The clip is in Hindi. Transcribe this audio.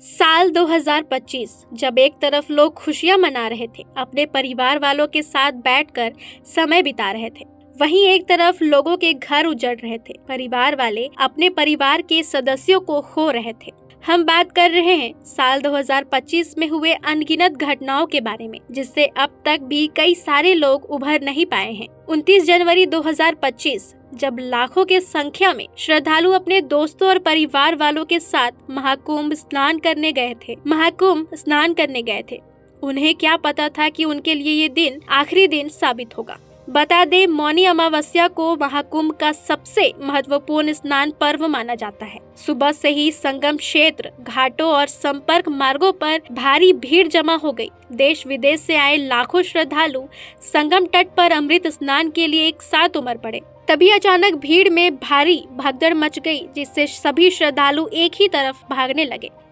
साल 2025 जब एक तरफ लोग खुशियां मना रहे थे, अपने परिवार वालों के साथ बैठकर समय बिता रहे थे, वहीं एक तरफ लोगों के घर उजड़ रहे थे। परिवार वाले अपने परिवार के सदस्यों को खो रहे थे। हम बात कर रहे हैं साल 2025 में हुए अनगिनत घटनाओं के बारे में, जिससे अब तक भी कई सारे लोग उभर नहीं पाए हैं। 29 जनवरी 2025 जब लाखों के संख्या में श्रद्धालु अपने दोस्तों और परिवार वालों के साथ महाकुंभ स्नान करने गए थे। उन्हें क्या पता था कि उनके लिए ये दिन आखिरी दिन साबित होगा। बता दें, मौनी अमावस्या को महाकुंभ का सबसे महत्वपूर्ण स्नान पर्व माना जाता है। सुबह से ही संगम क्षेत्र, घाटों और संपर्क मार्गों पर भारी भीड़ जमा हो गई। देश विदेश से आए लाखों श्रद्धालु संगम तट पर अमृत स्नान के लिए एक साथ उमड़ पड़े। तभी अचानक भीड़ में भारी भगदड़ मच गई, जिससे सभी श्रद्धालु एक ही तरफ भागने लगे।